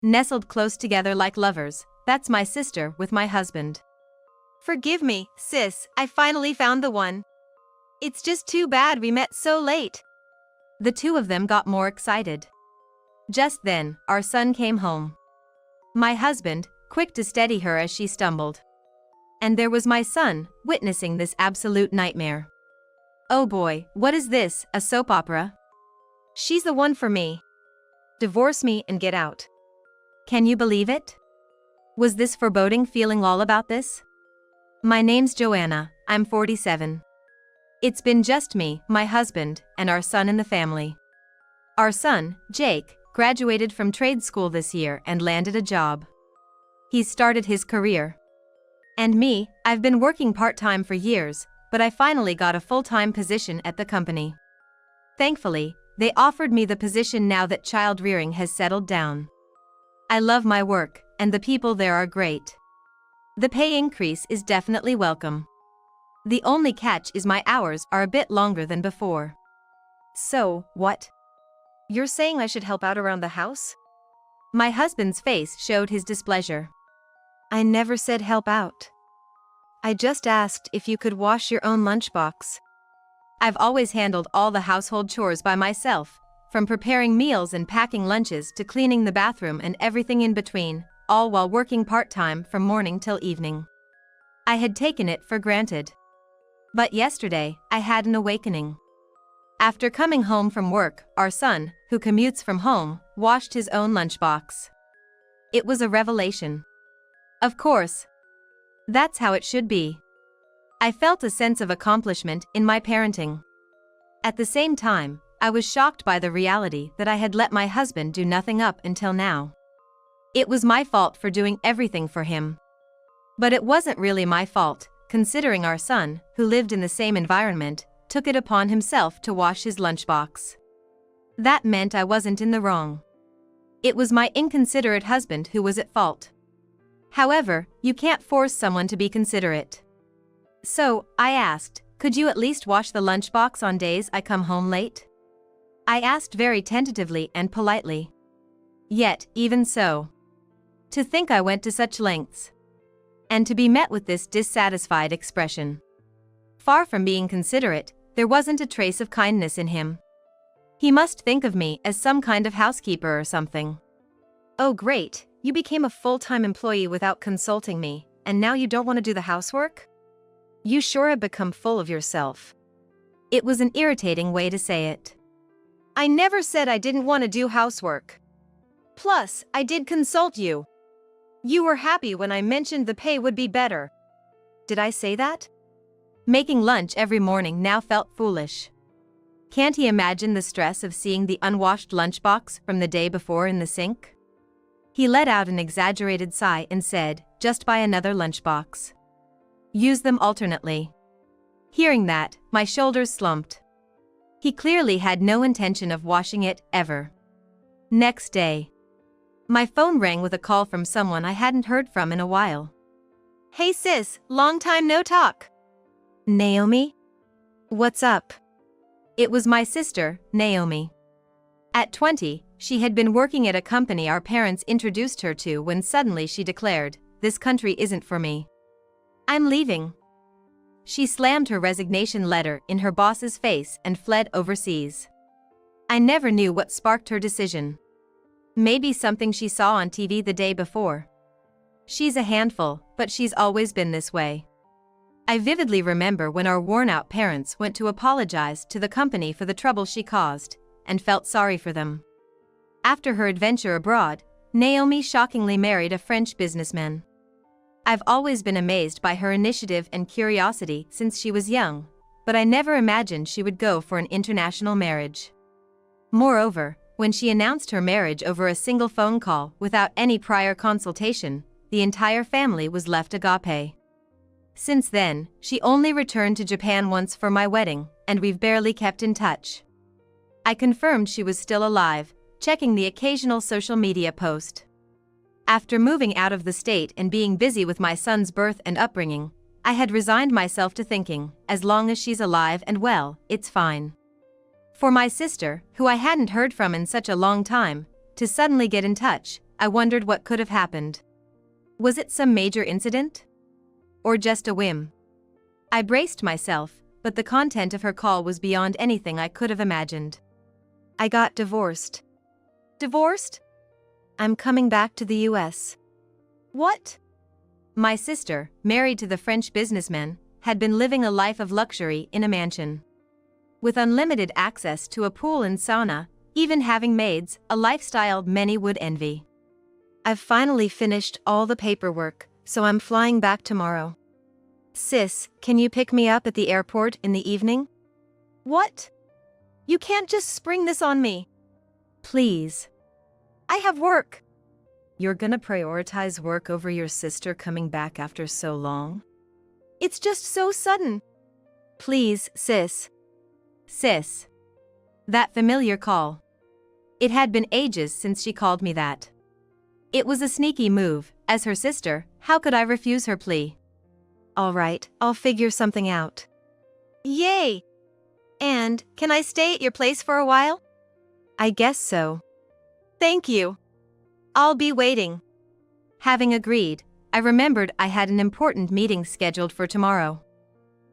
nestled close together like lovers. That's my sister with my husband. Forgive me, sis, I finally found the one. It's just too bad we met so late. The two of them got more excited. Just then, our son came home. My husband, quick to steady her as she stumbled. And there was my son, witnessing this absolute nightmare. Oh boy, what is this, a soap opera? She's the one for me. Divorce me and get out. Can you believe it? Was this foreboding feeling all about this? My name's Joanna, I'm 47. It's been just me, my husband, and our son in the family. Our son, Jake, graduated from trade school this year and landed a job. He's started his career. And me, I've been working part-time for years, but I finally got a full-time position at the company. Thankfully, they offered me the position now that child-rearing has settled down. I love my work, and the people there are great. The pay increase is definitely welcome. The only catch is my hours are a bit longer than before. So, what? You're saying I should help out around the house? My husband's face showed his displeasure. I never said help out. I just asked if you could wash your own lunchbox. I've always handled all the household chores by myself, from preparing meals and packing lunches to cleaning the bathroom and everything in between, all while working part-time from morning till evening. I had taken it for granted. But yesterday, I had an awakening. After coming home from work, our son, who commutes from home, washed his own lunchbox. It was a revelation. Of course. That's how it should be. I felt a sense of accomplishment in my parenting. At the same time, I was shocked by the reality that I had let my husband do nothing up until now. It was my fault for doing everything for him. But it wasn't really my fault, considering our son, who lived in the same environment, took it upon himself to wash his lunchbox. That meant I wasn't in the wrong. It was my inconsiderate husband who was at fault. However, you can't force someone to be considerate. So, I asked, could you at least wash the lunchbox on days I come home late? I asked very tentatively and politely. Yet, even so. To think I went to such lengths. And to be met with this dissatisfied expression. Far from being considerate, there wasn't a trace of kindness in him. He must think of me as some kind of housekeeper or something. Oh great, you became a full-time employee without consulting me, and now you don't want to do the housework? You sure have become full of yourself. It was an irritating way to say it. I never said I didn't want to do housework. Plus, I did consult you. You were happy when I mentioned the pay would be better. Did I say that? Making lunch every morning now felt foolish. Can't he imagine the stress of seeing the unwashed lunchbox from the day before in the sink? He let out an exaggerated sigh and said, just buy another lunchbox. Use them alternately. Hearing that, my shoulders slumped. He clearly had no intention of washing it, ever. Next day. My phone rang with a call from someone I hadn't heard from in a while. Hey sis, long time no talk. Naomi? What's up? It was my sister, Naomi. At 20, she had been working at a company our parents introduced her to when suddenly she declared, "This country isn't for me. I'm leaving." She slammed her resignation letter in her boss's face and fled overseas. I never knew what sparked her decision. Maybe something she saw on TV the day before. She's a handful, but she's always been this way. I vividly remember when our worn-out parents went to apologize to the company for the trouble she caused, and felt sorry for them. After her adventure abroad, Naomi shockingly married a French businessman. I've always been amazed by her initiative and curiosity since she was young, but I never imagined she would go for an international marriage. Moreover, when she announced her marriage over a single phone call without any prior consultation, the entire family was left agape. Since then, she only returned to Japan once for my wedding, and we've barely kept in touch. I confirmed she was still alive, checking the occasional social media post. After moving out of the state and being busy with my son's birth and upbringing, I had resigned myself to thinking, as long as she's alive and well, it's fine. For my sister, who I hadn't heard from in such a long time, to suddenly get in touch, I wondered what could have happened. Was it some major incident? Or just a whim? I braced myself, but the content of her call was beyond anything I could have imagined. I got divorced. Divorced? I'm coming back to the US. What? My sister, married to the French businessman, had been living a life of luxury in a mansion. With unlimited access to a pool and sauna, even having maids, a lifestyle many would envy. I've finally finished all the paperwork, so I'm flying back tomorrow. Sis, can you pick me up at the airport in the evening? What? You can't just spring this on me. Please. I have work. You're gonna prioritize work over your sister coming back after so long? It's just so sudden. Please, sis. Sis. That familiar call. It had been ages since she called me that. It was a sneaky move. As her sister, how could I refuse her plea? All right, I'll figure something out. Yay! And, can I stay at your place for a while? I guess so. Thank you. I'll be waiting. Having agreed, I remembered I had an important meeting scheduled for tomorrow.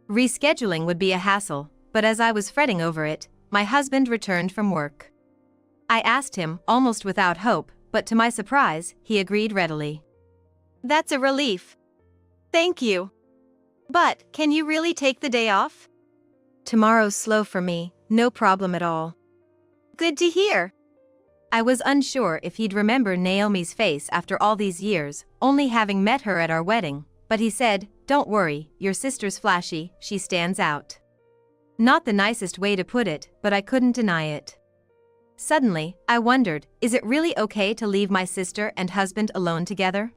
Rescheduling would be a hassle, but as I was fretting over it, my husband returned from work. I asked him, almost without hope, but to my surprise, he agreed readily. That's a relief. Thank you. But, can you really take the day off? Tomorrow's slow for me, no problem at all. Good to hear. I was unsure if he'd remember Naomi's face after all these years, only having met her at our wedding, but he said, "Don't worry, your sister's flashy, she stands out." Not the nicest way to put it, but I couldn't deny it. Suddenly, I wondered, is it really okay to leave my sister and husband alone together?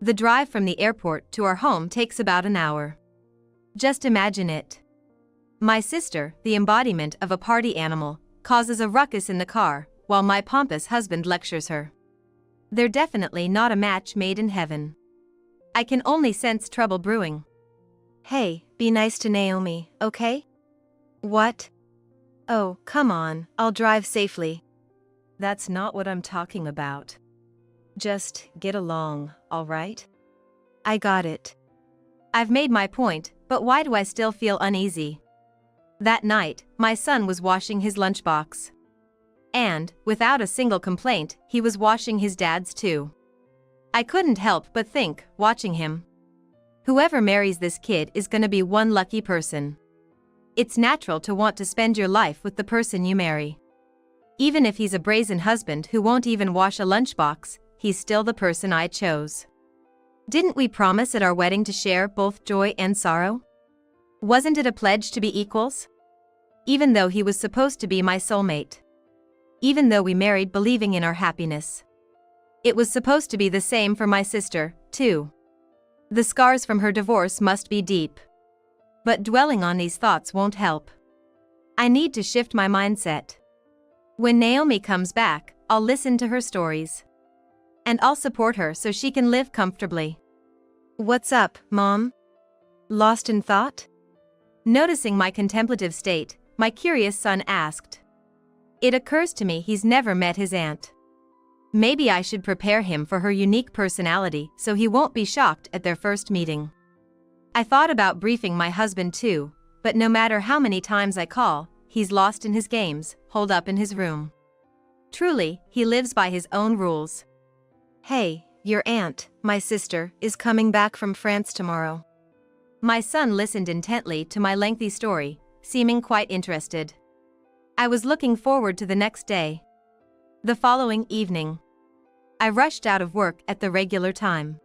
The drive from the airport to our home takes about an hour. Just imagine it. My sister, the embodiment of a party animal, causes a ruckus in the car, while my pompous husband lectures her. They're definitely not a match made in heaven. I can only sense trouble brewing. Hey, be nice to Naomi, okay? What? Oh, come on, I'll drive safely. That's not what I'm talking about. Just get along, all right? I got it. I've made my point, but why do I still feel uneasy? That night, my son was washing his lunchbox. And, without a single complaint, he was washing his dad's too. I couldn't help but think, watching him. Whoever marries this kid is gonna be one lucky person. It's natural to want to spend your life with the person you marry. Even if he's a brazen husband who won't even wash a lunchbox, he's still the person I chose. Didn't we promise at our wedding to share both joy and sorrow? Wasn't it a pledge to be equals? Even though he was supposed to be my soulmate. Even though we married believing in our happiness. It was supposed to be the same for my sister, too. The scars from her divorce must be deep. But dwelling on these thoughts won't help. I need to shift my mindset. When Naomi comes back, I'll listen to her stories. And I'll support her so she can live comfortably. What's up, Mom? Lost in thought? Noticing my contemplative state, my curious son asked. It occurs to me he's never met his aunt. Maybe I should prepare him for her unique personality so he won't be shocked at their first meeting. I thought about briefing my husband too, but no matter how many times I call, he's lost in his games, holed up in his room. Truly, he lives by his own rules. Hey, your aunt, my sister, is coming back from France tomorrow. My son listened intently to my lengthy story, seeming quite interested. I was looking forward to the next day. The following evening, I rushed out of work at the regular time.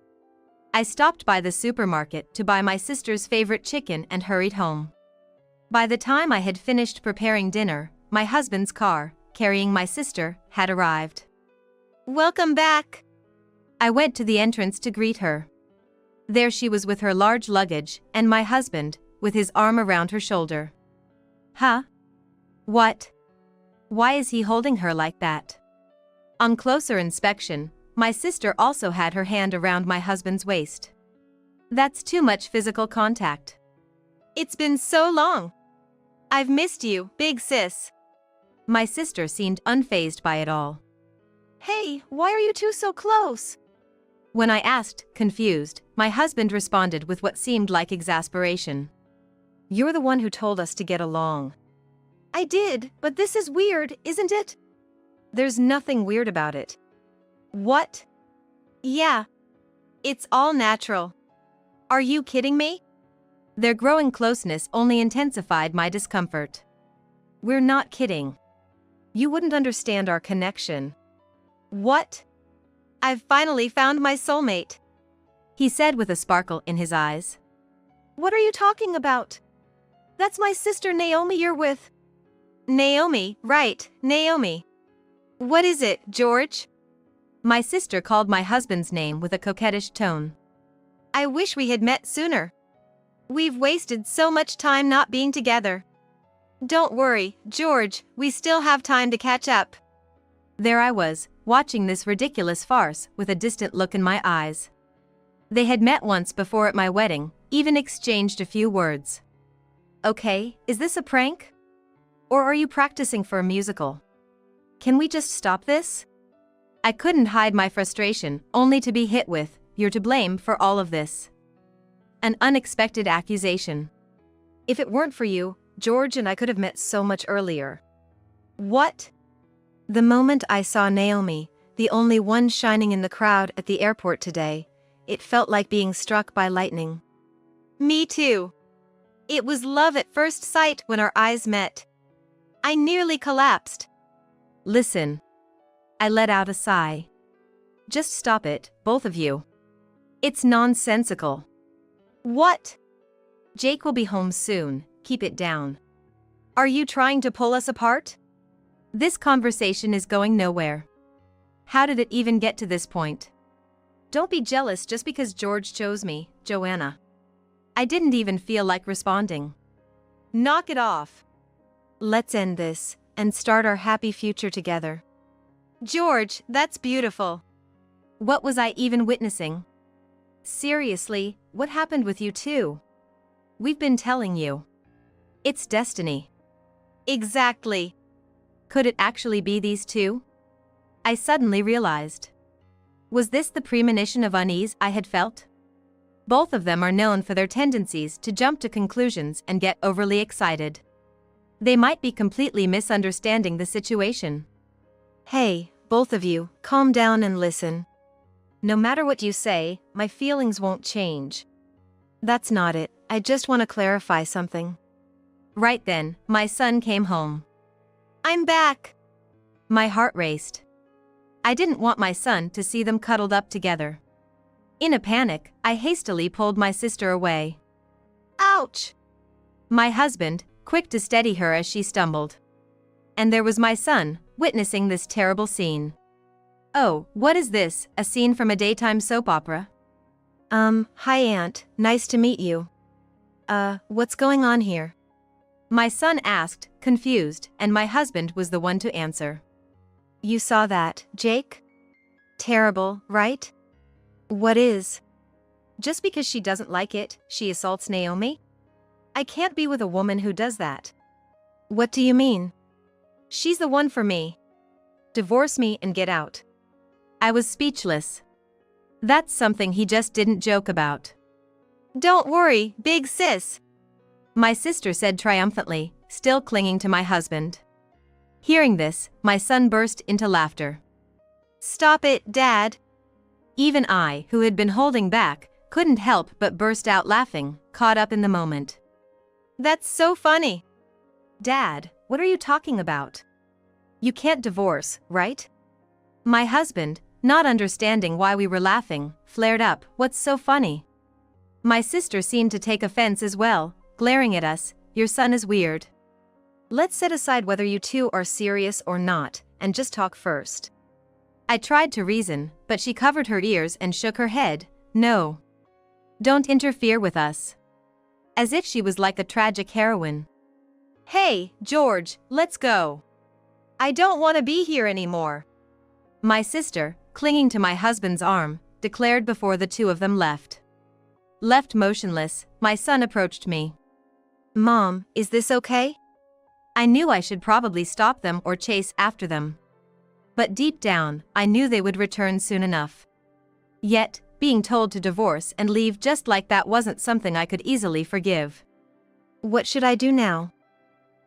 I stopped by the supermarket to buy my sister's favorite chicken and hurried home. By the time I had finished preparing dinner, my husband's car, carrying my sister, had arrived. Welcome back! I went to the entrance to greet her. There she was with her large luggage, and my husband, with his arm around her shoulder. Huh? What? Why is he holding her like that? On closer inspection, my sister also had her hand around my husband's waist. That's too much physical contact. It's been so long. I've missed you, big sis. My sister seemed unfazed by it all. Hey, why are you two so close? When I asked, confused, my husband responded with what seemed like exasperation. You're the one who told us to get along. I did, but this is weird, isn't it? There's nothing weird about it. What? Yeah. It's all natural. Are you kidding me? Their growing closeness only intensified my discomfort. We're not kidding. You wouldn't understand our connection. What? I've finally found my soulmate, he said with a sparkle in his eyes. What are you talking about? That's my sister Naomi you're with. Naomi, right, Naomi. What is it, George? My sister called my husband's name with a coquettish tone. I wish we had met sooner. We've wasted so much time not being together. Don't worry, George, we still have time to catch up. There I was, watching this ridiculous farce with a distant look in my eyes. They had met once before at my wedding, even exchanged a few words. Okay, is this a prank? Or are you practicing for a musical? Can we just stop this? I couldn't hide my frustration, only to be hit with, "You're to blame for all of this." An unexpected accusation. If it weren't for you, George and I could have met so much earlier. What? The moment I saw Naomi, the only one shining in the crowd at the airport today, it felt like being struck by lightning. Me too. It was love at first sight when our eyes met. I nearly collapsed. Listen. I let out a sigh. Just stop it, both of you. It's nonsensical. What? Jake will be home soon, keep it down. Are you trying to pull us apart? This conversation is going nowhere. How did it even get to this point? Don't be jealous just because George chose me, Joanna. I didn't even feel like responding. Knock it off. Let's end this and start our happy future together. George, that's beautiful. What was I even witnessing? Seriously, what happened with you two? We've been telling you. It's destiny. Exactly. Could it actually be these two? I suddenly realized. Was this the premonition of unease I had felt? Both of them are known for their tendencies to jump to conclusions and get overly excited. They might be completely misunderstanding the situation. Hey, both of you, calm down and listen. No matter what you say, my feelings won't change. That's not it, I just want to clarify something. Right then, my son came home. I'm back. My heart raced. I didn't want my son to see them cuddled up together. In a panic, I hastily pulled my sister away. Ouch! My husband, quick to steady her as she stumbled. And there was my son, witnessing this terrible scene. Oh, what is this, a scene from a daytime soap opera? Hi Aunt, nice to meet you. What's going on here? My son asked, confused, and my husband was the one to answer. You saw that, Jake? Terrible, right? What is? Just because she doesn't like it, she assaults Naomi? I can't be with a woman who does that. What do you mean? She's the one for me. Divorce me and get out. I was speechless. That's something he just didn't joke about. Don't worry, big sis. My sister said triumphantly, still clinging to my husband. Hearing this, my son burst into laughter. Stop it, Dad. Even I, who had been holding back, couldn't help but burst out laughing, caught up in the moment. That's so funny. Dad, what are you talking about? You can't divorce, right? My husband, not understanding why we were laughing, flared up, "What's so funny?" My sister seemed to take offense as well, glaring at us, "Your son is weird." Let's set aside whether you two are serious or not, and just talk first. I tried to reason, but she covered her ears and shook her head, "No. Don't interfere with us." As if she was like a tragic heroine. Hey, George, let's go. I don't want to be here anymore. My sister, clinging to my husband's arm, declared before the two of them left. Left motionless, my son approached me. Mom, is this okay? I knew I should probably stop them or chase after them. But deep down, I knew they would return soon enough. Yet, being told to divorce and leave just like that wasn't something I could easily forgive. What should I do now?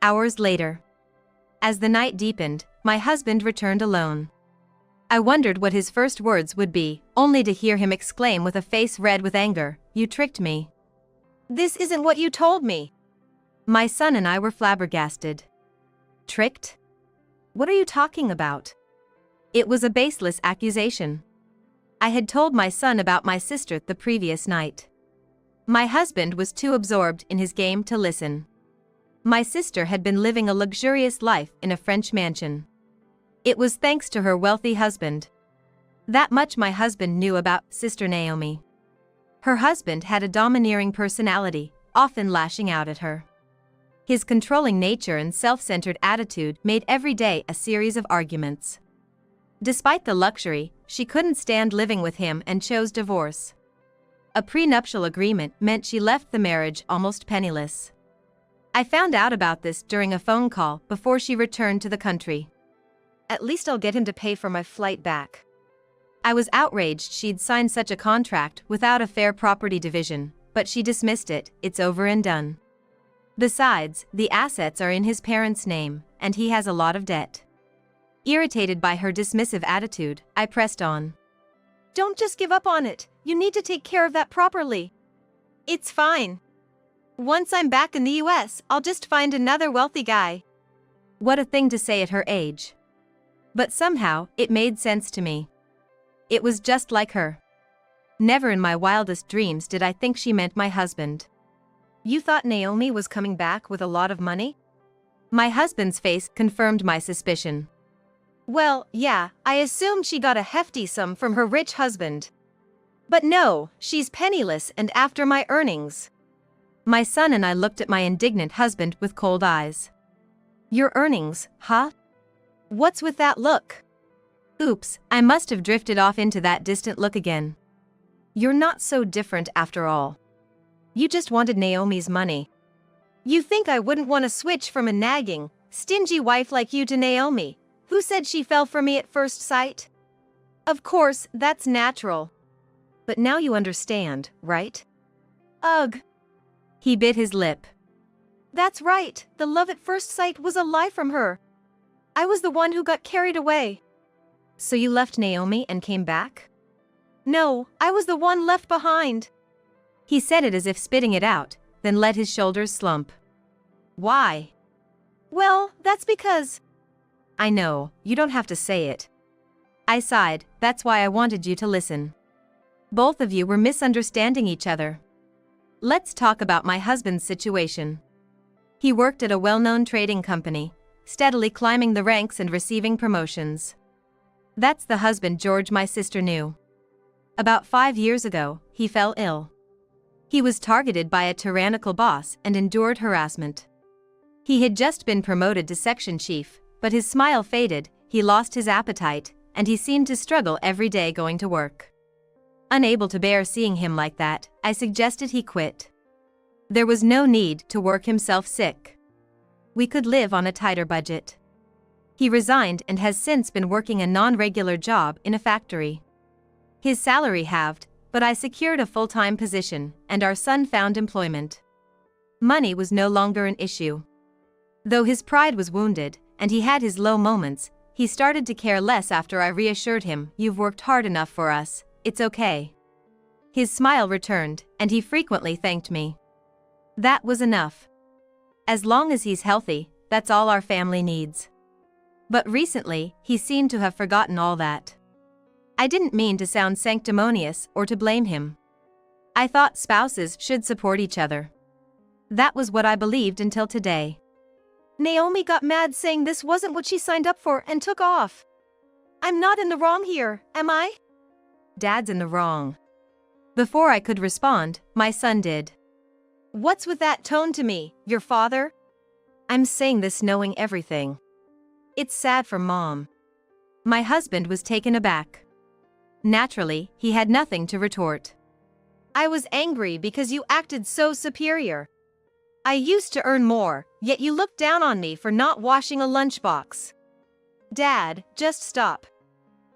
Hours later. As the night deepened, my husband returned alone. I wondered what his first words would be, only to hear him exclaim with a face red with anger, "You tricked me." This isn't what you told me. My son and I were flabbergasted. Tricked? What are you talking about? It was a baseless accusation. I had told my son about my sister the previous night. My husband was too absorbed in his game to listen. My sister had been living a luxurious life in a French mansion. It was thanks to her wealthy husband. That much my husband knew about Sister Naomi. Her husband had a domineering personality, often lashing out at her. His controlling nature and self-centered attitude made every day a series of arguments. Despite the luxury, she couldn't stand living with him and chose divorce. A prenuptial agreement meant she left the marriage almost penniless. I found out about this during a phone call before she returned to the country. At least I'll get him to pay for my flight back. I was outraged she'd signed such a contract without a fair property division, but she dismissed it. It's over and done. Besides, the assets are in his parents' name, and he has a lot of debt. Irritated by her dismissive attitude, I pressed on. Don't just give up on it. You need to take care of that properly. It's fine. Once I'm back in the US, I'll just find another wealthy guy. What a thing to say at her age. But somehow, it made sense to me. It was just like her. Never in my wildest dreams did I think she meant my husband. You thought Naomi was coming back with a lot of money? My husband's face confirmed my suspicion. Well, yeah, I assumed she got a hefty sum from her rich husband. But no, she's penniless and after my earnings. My son and I looked at my indignant husband with cold eyes. Your earnings, huh? What's with that look? Oops, I must have drifted off into that distant look again. You're not so different after all. You just wanted Naomi's money. You think I wouldn't want to switch from a nagging, stingy wife like you to Naomi, who said she fell for me at first sight? Of course, that's natural. But now you understand, right? Ugh. He bit his lip. That's right, the love at first sight was a lie from her. I was the one who got carried away. So you left Naomi and came back? No, I was the one left behind. He said it as if spitting it out, then let his shoulders slump. Why? Well, that's because... I know, you don't have to say it. I sighed, that's why I wanted you to listen. Both of you were misunderstanding each other. Let's talk about my husband's situation. He worked at a well-known trading company, steadily climbing the ranks and receiving promotions. That's the husband George my sister knew. About 5 years ago, he fell ill. He was targeted by a tyrannical boss and endured harassment. He had just been promoted to section chief, but his smile faded, he lost his appetite, and he seemed to struggle every day going to work. Unable to bear seeing him like that, I suggested he quit. There was no need to work himself sick. We could live on a tighter budget. He resigned and has since been working a non-regular job in a factory. His salary halved, but I secured a full-time position, and our son found employment. Money was no longer an issue. Though his pride was wounded, and he had his low moments, he started to care less after I reassured him, "You've worked hard enough for us, it's okay." His smile returned, and he frequently thanked me. That was enough. As long as he's healthy, that's all our family needs. But recently, he seemed to have forgotten all that. I didn't mean to sound sanctimonious or to blame him. I thought spouses should support each other. That was what I believed until today. Naomi got mad saying this wasn't what she signed up for and took off. I'm not in the wrong here, am I? Dad's in the wrong. Before I could respond, my son did. What's with that tone to me, your father? I'm saying this knowing everything. It's sad for Mom. My husband was taken aback. Naturally, he had nothing to retort. I was angry because you acted so superior. I used to earn more, yet you looked down on me for not washing a lunchbox. Dad, just stop.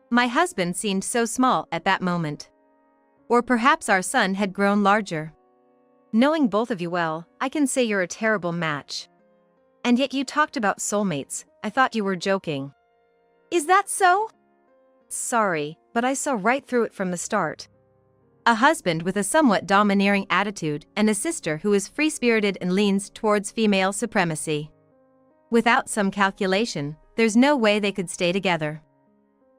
My husband seemed so small at that moment. Or perhaps our son had grown larger. Knowing both of you well, I can say you're a terrible match. And yet you talked about soulmates. I thought you were joking. Is that so? Sorry, but I saw right through it from the start. A husband with a somewhat domineering attitude and a sister who is free-spirited and leans towards female supremacy. Without some calculation, there's no way they could stay together.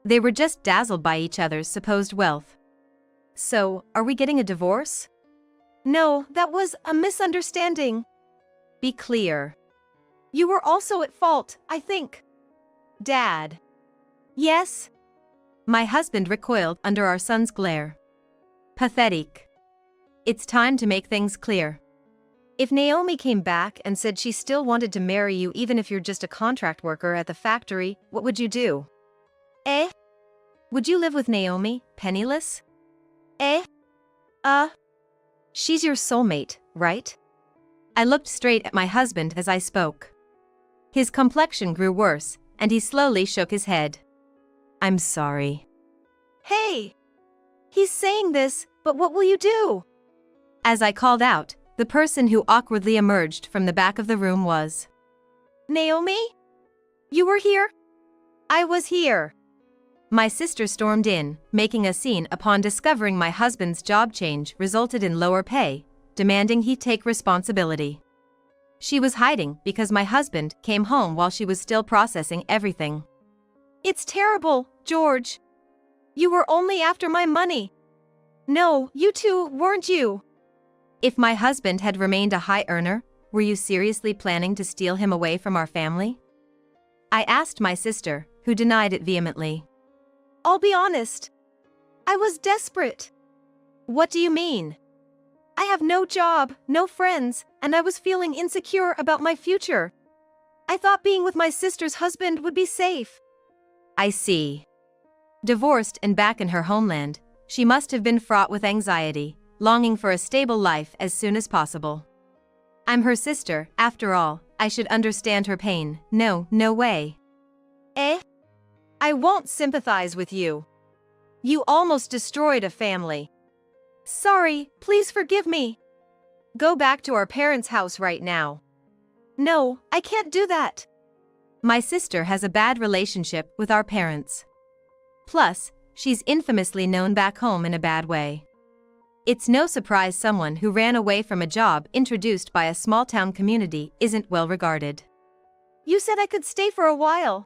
They were just dazzled by each other's supposed wealth. So, are we getting a divorce? No, that was a misunderstanding. Be clear. You were also at fault, I think. Dad. Yes? My husband recoiled under our son's glare. Pathetic. It's time to make things clear. If Naomi came back and said she still wanted to marry you even if you're just a contract worker at the factory, what would you do? Eh? Would you live with Naomi, penniless? Eh? She's your soulmate, right? I looked straight at my husband as I spoke. His complexion grew worse, and he slowly shook his head. I'm sorry. Hey! He's saying this, but what will you do? As I called out, the person who awkwardly emerged from the back of the room was Naomi? You were here? I was here. My sister stormed in, making a scene upon discovering my husband's job change resulted in lower pay, demanding he take responsibility. She was hiding because my husband came home while she was still processing everything. It's terrible, George. You were only after my money. No, you two, weren't you? If my husband had remained a high earner, were you seriously planning to steal him away from our family? I asked my sister, who denied it vehemently. I'll be honest. I was desperate. What do you mean? I have no job, no friends, and I was feeling insecure about my future. I thought being with my sister's husband would be safe. I see. Divorced and back in her homeland, she must have been fraught with anxiety, longing for a stable life as soon as possible. I'm her sister, after all, I should understand her pain. No way. Eh? I won't sympathize with you. You almost destroyed a family. Sorry, please forgive me. Go back to our parents' house right now. No, I can't do that. My sister has a bad relationship with our parents. Plus, she's infamously known back home in a bad way. It's no surprise someone who ran away from a job introduced by a small-town community isn't well regarded. You said I could stay for a while.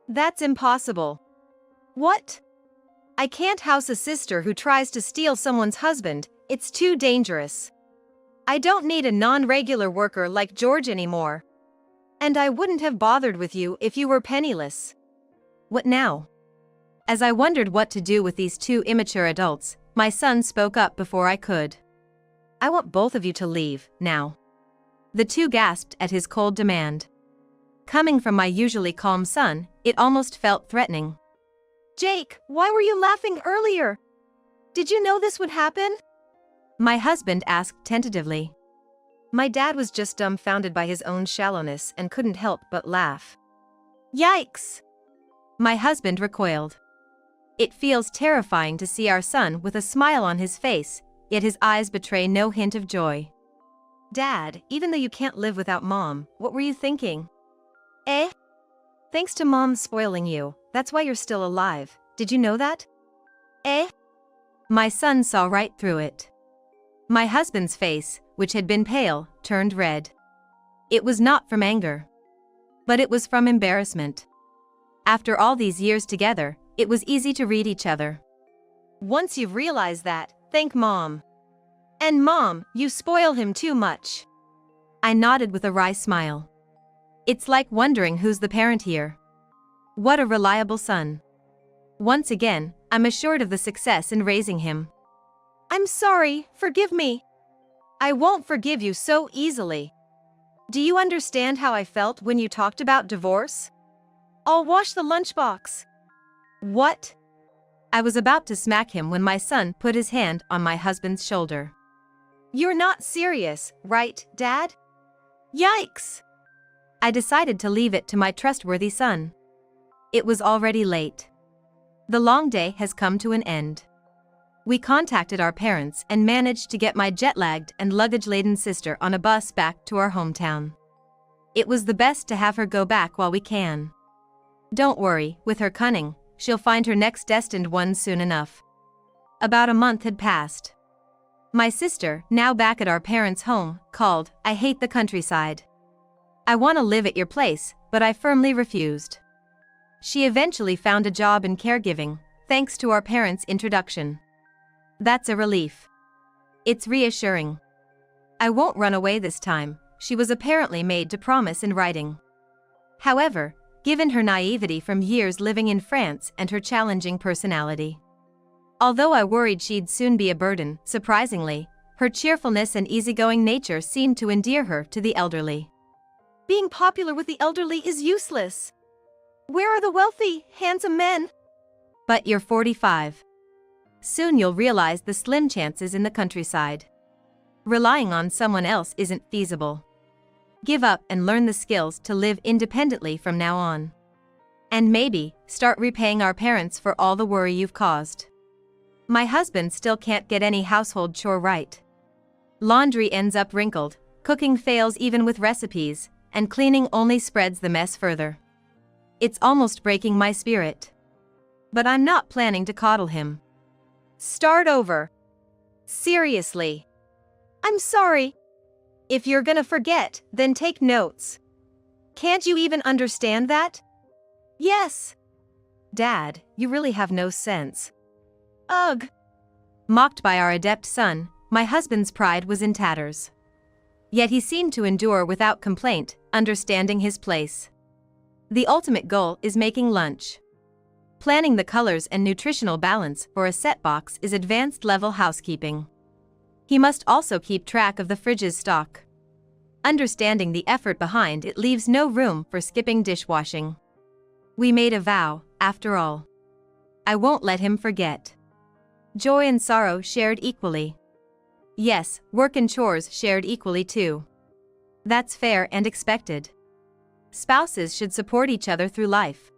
That's impossible. What? I can't house a sister who tries to steal someone's husband, it's too dangerous. I don't need a non-regular worker like George anymore. And I wouldn't have bothered with you if you were penniless. What now? As I wondered what to do with these two immature adults, my son spoke up before I could. I want both of you to leave, now. The two gasped at his cold demand. Coming from my usually calm son, it almost felt threatening. Jake, why were you laughing earlier? Did you know this would happen? My husband asked tentatively. My dad was just dumbfounded by his own shallowness and couldn't help but laugh. Yikes! My husband recoiled. It feels terrifying to see our son with a smile on his face, yet his eyes betray no hint of joy. Dad, even though you can't live without Mom, what were you thinking? Eh? Thanks to Mom spoiling you, that's why you're still alive. Did you know that? Eh? My son saw right through it. My husband's face, which had been pale, turned red. It was not from anger. But it was from embarrassment. After all these years together, it was easy to read each other. Once you've realized that, thank Mom. And Mom, you spoil him too much. I nodded with a wry smile. It's like wondering who's the parent here. What a reliable son. Once again, I'm assured of the success in raising him. I'm sorry, forgive me. I won't forgive you so easily. Do you understand how I felt when you talked about divorce? I'll wash the lunchbox. What? I was about to smack him when my son put his hand on my husband's shoulder. You're not serious, right, Dad? Yikes! I decided to leave it to my trustworthy son. It was already late. The long day has come to an end. We contacted our parents and managed to get my jet-lagged and luggage-laden sister on a bus back to our hometown. It was the best to have her go back while we can. Don't worry, with her cunning, she'll find her next destined one soon enough. About a month had passed. My sister, now back at our parents' home, called, "I hate the countryside. I want to live at your place," but I firmly refused. She eventually found a job in caregiving, thanks to our parents' introduction. That's a relief. It's reassuring. I won't run away this time, she was apparently made to promise in writing. However, given her naivety from years living in France and her challenging personality. Although I worried she'd soon be a burden, surprisingly, her cheerfulness and easygoing nature seemed to endear her to the elderly. Being popular with the elderly is useless. Where are the wealthy, handsome men? But you're 45. Soon you'll realize the slim chances in the countryside. Relying on someone else isn't feasible. Give up and learn the skills to live independently from now on. And maybe, start repaying our parents for all the worry you've caused. My husband still can't get any household chore right. Laundry ends up wrinkled, cooking fails even with recipes, and cleaning only spreads the mess further. It's almost breaking my spirit. But I'm not planning to coddle him. Start over. Seriously. I'm sorry. If you're gonna forget, then take notes. Can't you even understand that? Yes. Dad, you really have no sense. Ugh. Mocked by our adept son, my husband's pride was in tatters. Yet he seemed to endure without complaint, understanding his place. The ultimate goal is making lunch. Planning the colors and nutritional balance for a set box is advanced level housekeeping. He must also keep track of the fridge's stock. Understanding the effort behind it leaves no room for skipping dishwashing. We made a vow, after all. I won't let him forget. Joy and sorrow shared equally. Yes, work and chores shared equally too. That's fair and expected. Spouses should support each other through life.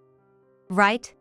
Right?